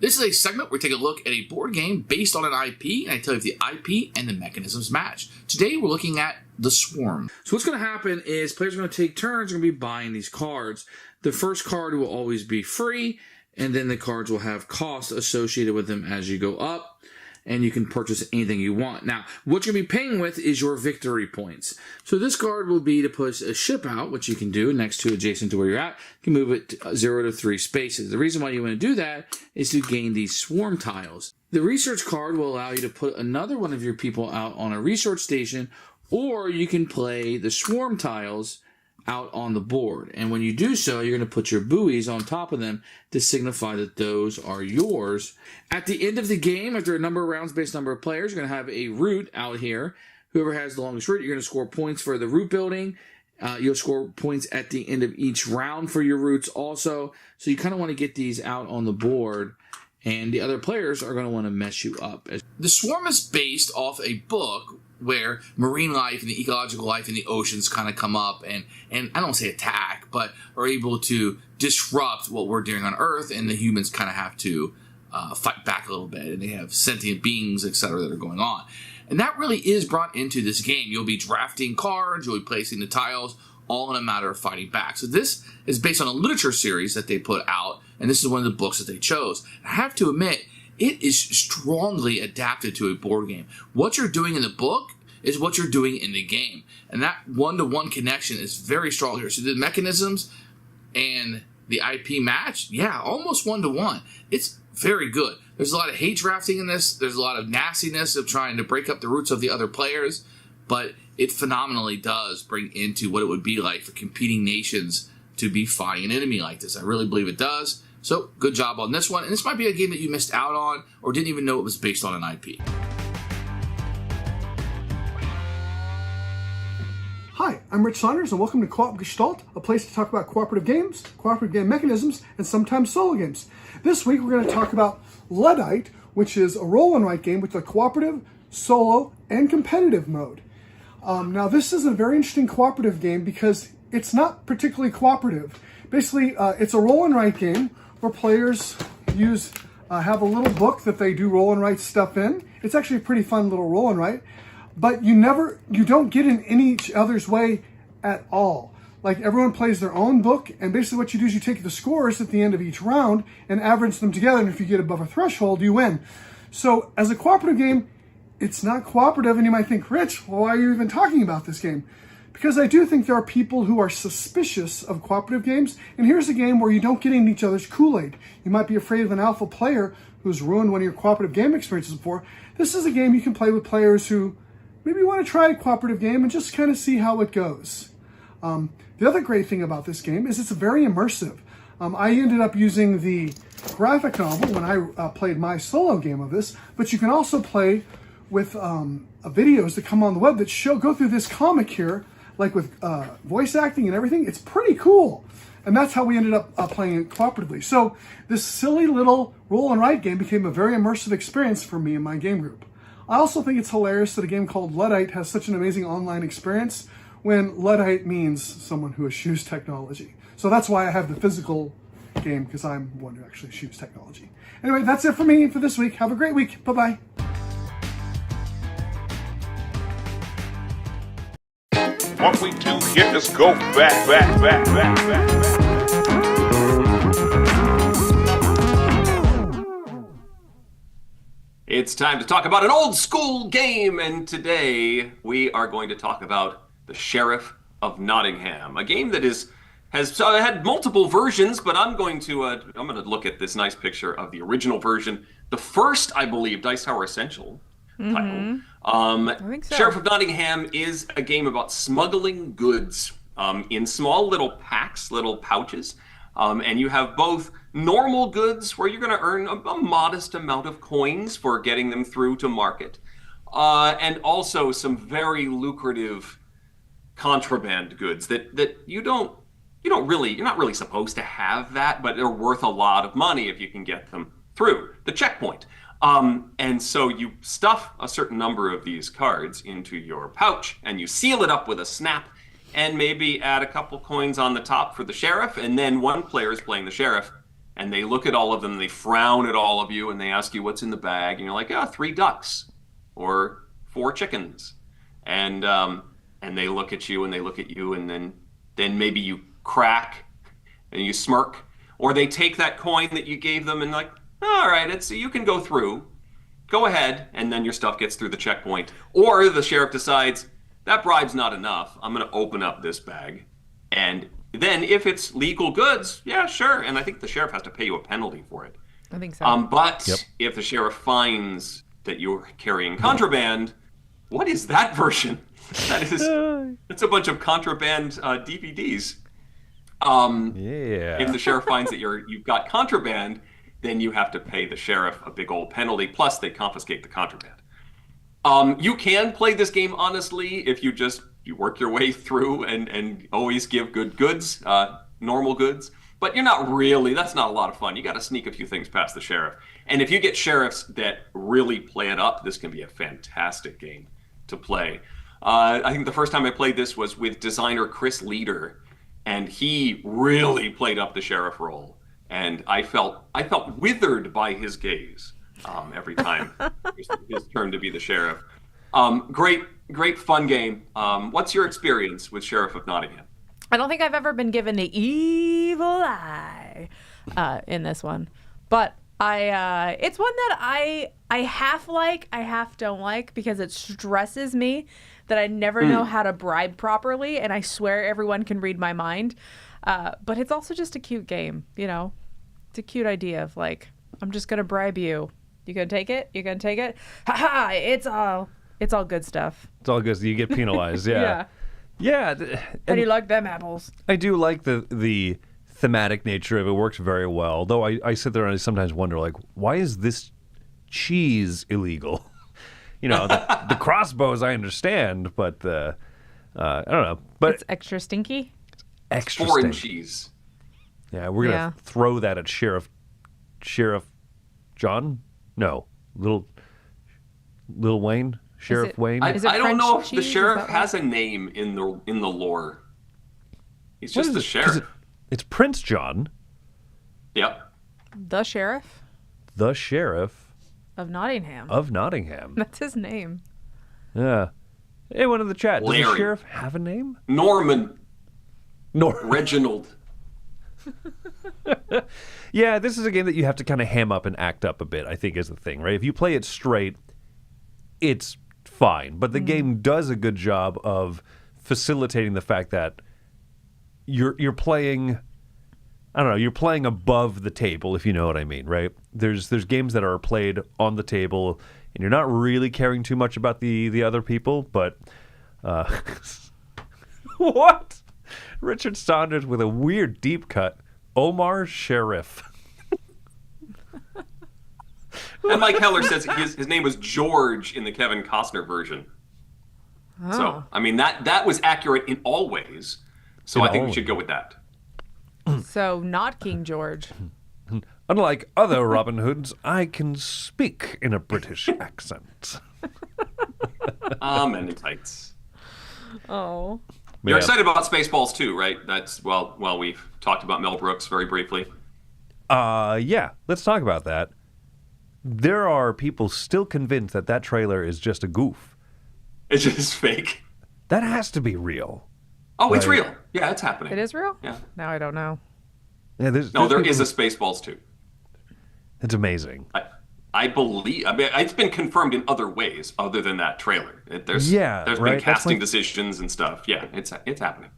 This is a segment where we take a look at a board game based on an IP, and I tell you if the IP and the mechanisms match. Today, we're looking at The Swarm. So what's going to happen is players are going to take turns, going to be buying these cards. The first card will always be free, and then the cards will have costs associated with them as you go up, and you can purchase anything you want. Now, what you're going to be paying with is your victory points. So this card will be to push a ship out, which you can do next to adjacent to where you're at. You can move it 0 to 3 spaces. The reason why you want to do that is to gain these swarm tiles. The research card will allow you to put another one of your people out on a research station, or you can play the swarm tiles out on the board. And when you do so, you're going to put your buoys on top of them to signify that those are yours. At the end of the game, after a number of rounds based on number of players, you're going to have a route out here. Whoever has the longest route, you're going to score points for the route building. You'll score points at the end of each round for your routes also. So you kind of want to get these out on the board, and the other players are going to want to mess you up. The Swarm is based off a book where marine life and the ecological life in the oceans kind of come up and I don't say attack, but are able to disrupt what we're doing on Earth, and the humans kind of have to fight back a little bit, and they have sentient beings, etc., that are going on. And that really is brought into this game. You'll be drafting cards, you'll be placing the tiles, all in a matter of fighting back. So this is based on a literature series that they put out, and this is one of the books that they chose. I have to admit, it is strongly adapted to a board game. What you're doing in the book is what you're doing in the game. And that one-to-one connection is very strong here. So the mechanisms and the IP match, yeah, almost one-to-one. It's very good. There's a lot of hate drafting in this. There's a lot of nastiness of trying to break up the roots of the other players. But it phenomenally does bring into what it would be like for competing nations to be fighting an enemy like this. I really believe it does. So, good job on this one. And this might be a game that you missed out on or didn't even know it was based on an IP. Hi, I'm Rich Saunders, and welcome to Co-op Gestalt, a place to talk about cooperative games, cooperative game mechanisms, and sometimes solo games. This week, we're going to talk about Leight, which is a roll and write game with a cooperative, solo, and competitive mode. Now, this is a very interesting cooperative game because it's not particularly cooperative. Basically, it's a roll and write game where players have a little book that they do roll and write stuff in. It's actually a pretty fun little roll and write, but you don't get in each other's way at all. Like, everyone plays their own book, and basically what you do is you take the scores at the end of each round and average them together, and if you get above a threshold, you win. So as a cooperative game, it's not cooperative, and you might think, Rich, well, why are you even talking about this game? Because I do think there are people who are suspicious of cooperative games, and here's a game where you don't get in each other's Kool-Aid. You might be afraid of an alpha player who's ruined one of your cooperative game experiences before. This is a game you can play with players who maybe want to try a cooperative game and just kind of see how it goes. The other great thing about this game is it's very immersive. I ended up using the graphic novel when I played my solo game of this, but you can also play with videos that come on the web that go through this comic here, like with voice acting and everything. It's pretty cool. And that's how we ended up playing it cooperatively. So this silly little roll and write game became a very immersive experience for me and my game group. I also think it's hilarious that a game called Luddite has such an amazing online experience when Luddite means someone who eschews technology. So that's why I have the physical game, because I'm one who actually eschews technology. Anyway, that's it for me for this week. Have a great week. Bye-bye. 1 week 2, hit us go back. It's time to talk about an old school game, and today we are going to talk about The Sheriff of Nottingham, a game that has had multiple versions, but I'm going to look at this nice picture of the original version, the first, I believe, Dice Tower Essential title. I think so. Sheriff of Nottingham is a game about smuggling goods in small little packs, little pouches, and you have both normal goods where you're going to earn a modest amount of coins for getting them through to market, and also some very lucrative contraband goods that you're not really supposed to have that, but they're worth a lot of money if you can get them through the checkpoint. And so you stuff a certain number of these cards into your pouch and you seal it up with a snap and maybe add a couple coins on the top for the sheriff. And then one player is playing the sheriff and they look at all of them, they frown at all of you and they ask you what's in the bag. And you're like, 3 ducks or 4 chickens. And they look at you and they look at you and then maybe you crack and you smirk, or they take that coin that you gave them and like, all right, you can go through, go ahead, and then your stuff gets through the checkpoint. Or the sheriff decides, that bribe's not enough, I'm gonna open up this bag. And then if it's legal goods, yeah, sure. And I think the sheriff has to pay you a penalty for it. I think so. But if the sheriff finds that you're carrying contraband, what is that version? It's a bunch of contraband DVDs. If the sheriff finds that you've got contraband, then you have to pay the sheriff a big old penalty, plus they confiscate the contraband. You can play this game honestly if you work your way through and always give good goods, normal goods, but that's not a lot of fun. You got to sneak a few things past the sheriff. And if you get sheriffs that really play it up, this can be a fantastic game to play. I think the first time I played this was with designer Chris Leader, and he really played up the sheriff role. And I felt withered by his gaze every time it was his turn to be the sheriff. Great fun game. What's your experience with Sheriff of Nottingham? I don't think I've ever been given the evil eye in this one, but it's one that I half like, I half don't like, because it stresses me that I never know how to bribe properly, and I swear everyone can read my mind. But it's also just a cute game, It's a cute idea of like, I'm just gonna bribe you. You gonna take it? You gonna take it? Ha ha! It's all good stuff. It's all good. You get penalized. Yeah. Yeah. How do you like them apples? I do like the thematic nature of it. Works very well. Though I sit there and I sometimes wonder, like, why is this cheese illegal? The crossbows I understand, but I don't know. But it's extra stinky. Extra foreign stinky. Cheese. Yeah, we're gonna throw that at Sheriff John. No, Lil Wayne. Sheriff Wayne. I don't know if the sheriff has a name in the lore. He's just the sheriff. It's Prince John. Yep. The sheriff. The sheriff of Nottingham. That's his name. Yeah. Anyone in the chat? Larry. Does the sheriff have a name? Norman. Reginald. Yeah, this is a game that you have to kind of ham up and act up a bit, I think, is the thing, right? If you play it straight, it's fine. But the game does a good job of facilitating the fact that you're playing, I don't know, you're playing above the table, if you know what I mean, right? There's games that are played on the table, and you're not really caring too much about the other people, but what? Richard Saunders with a weird deep cut. Omar Sheriff. And Mike Heller says his name was George in the Kevin Costner version. Oh. So, I mean, that was accurate in all ways. So I think we should go with that. So not King George. Unlike other Robin Hoods, I can speak in a British accent. Many tights. Oh. You're excited about Spaceballs too, right? That's, well, we've talked about Mel Brooks very briefly. Yeah, let's talk about that. There are people still convinced that trailer is just a goof. It's just fake. That has to be real. Oh, it's real. Yeah, it's happening. It is real? Yeah. Now I don't know. Yeah, there is a Spaceballs 2. It's amazing. I believe. I mean, it's been confirmed in other ways other than that trailer. There's been casting decisions and stuff. Yeah, it's happening.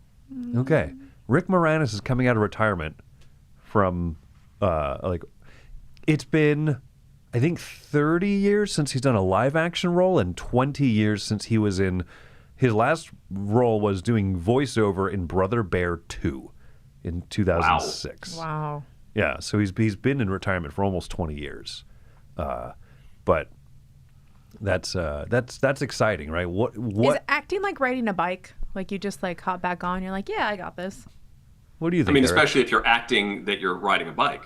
Okay, Rick Moranis is coming out of retirement from it's been, I think, 30 years since he's done a live action role and 20 years since he was in. His last role was doing voiceover in Brother Bear 2 in 2006. Wow. Yeah, so he's been in retirement for almost 20 years. But that's exciting, right? What Is acting like riding a bike? Like you just like hop back on, you're like, yeah, I got this. What do you think? I mean, Eric? especially if you're acting that you're riding a bike.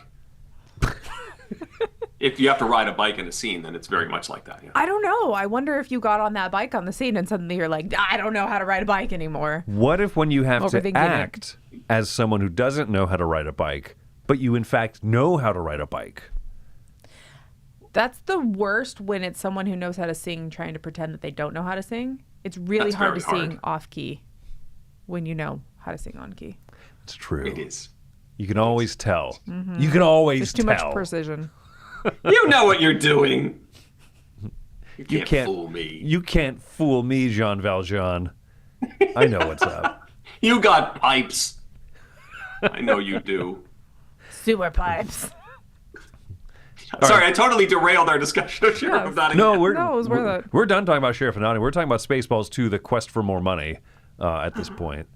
If you have to ride a bike in a scene, then it's very much like that. Yeah. I don't know. I wonder if you got on that bike on the scene and suddenly you're like, I don't know how to ride a bike anymore. What if when you have to Overthinking act as someone who doesn't know how to ride a bike, but you in fact know how to ride a bike? That's the worst when it's someone who knows how to sing trying to pretend that they don't know how to sing. It's really hard to sing off key when you know how to sing on key. It's true. It is. You can always tell. Mm-hmm. You can always There's too tell. much precision. You know what you're doing. You can't fool me. You can't fool me, Jean Valjean. I know what's up. You got pipes. I know you do. Sewer pipes. Sorry, I totally derailed our discussion of Sheriff of Nottingham. No, it was worth it. We're done talking about Sheriff of Nottingham. We're talking about Spaceballs 2, The Quest for More Money at this point.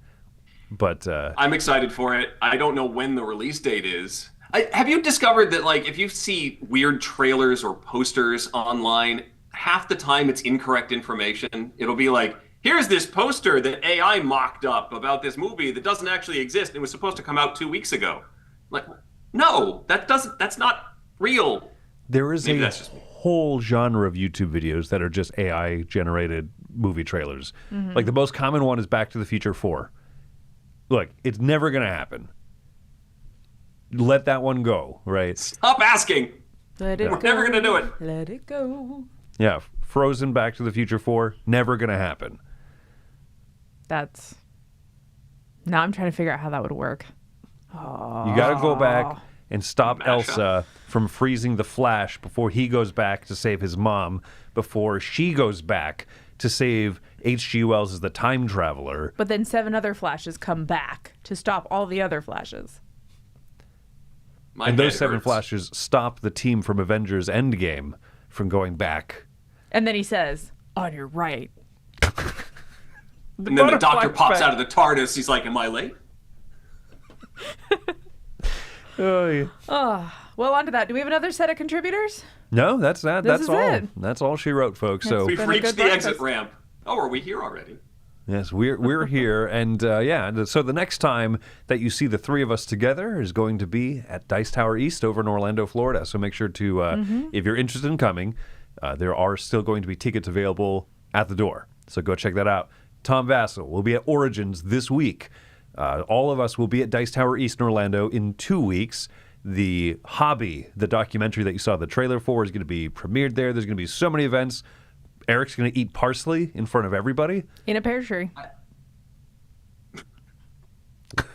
But I'm excited for it. I don't know when the release date is. Have you discovered that, like, if you see weird trailers or posters online, half the time it's incorrect information? It'll be like, here's this poster that AI mocked up about this movie that doesn't actually exist. It was supposed to come out 2 weeks ago. Like, no, that's not real. there is whole genre of YouTube videos that are just AI generated movie trailers. Mhm. Like the most common one is Back to the Future 4. Look, it's never going to happen. Let that one go, right? Stop asking. Let it We're go. never going to do it. Let it go. Yeah, Frozen, Back to the Future 4, never going to happen. That's... Now I'm trying to figure out how that would work. You got to go back and stop Elsa from freezing the Flash before he goes back to save his mom, before she goes back to save H.G. Wells as the time traveler. But then 7 other Flashes come back to stop all the other Flashes. And those 7 Flashes stop the team from Avengers Endgame from going back. And then he says, on your right. And then the doctor pops out of the TARDIS. He's like, am I late? Oh, yeah. Oh, well, on to that. Do we have another set of contributors? No, that's that. This That's is all. it. That's all she wrote, folks. So We've been a reached good the exit breakfast. ramp. Oh, are we here already? yes, we're here, and yeah. So the next time that you see the three of us together is going to be at Dice Tower East over in Orlando, Florida. So make sure to, if you're interested in coming, there are still going to be tickets available at the door. So go check that out. Tom Vassell will be at Origins this week. All of us will be at Dice Tower East in Orlando in 2 weeks. The Hobby, the documentary that you saw the trailer for, is going to be premiered there. There's going to be so many events. Eric's going to eat parsley in front of everybody. In a pear tree.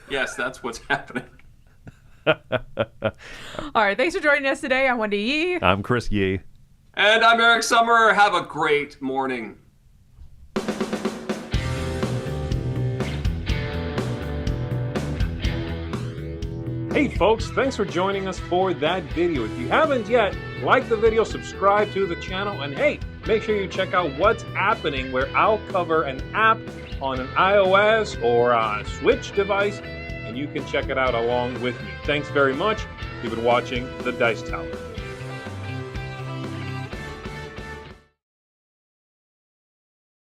Yes, that's what's happening. All right, thanks for joining us today. I'm Wendy Yi. I'm Chris Yi. And I'm Eric Summer. Have a great morning. Hey folks, thanks for joining us for that video. If you haven't yet, like the video, subscribe to the channel, and hey, make sure you check out what's happening, where I'll cover an app on an iOS or a Switch device, and you can check it out along with me. Thanks very much. You've been watching The Dice Tower.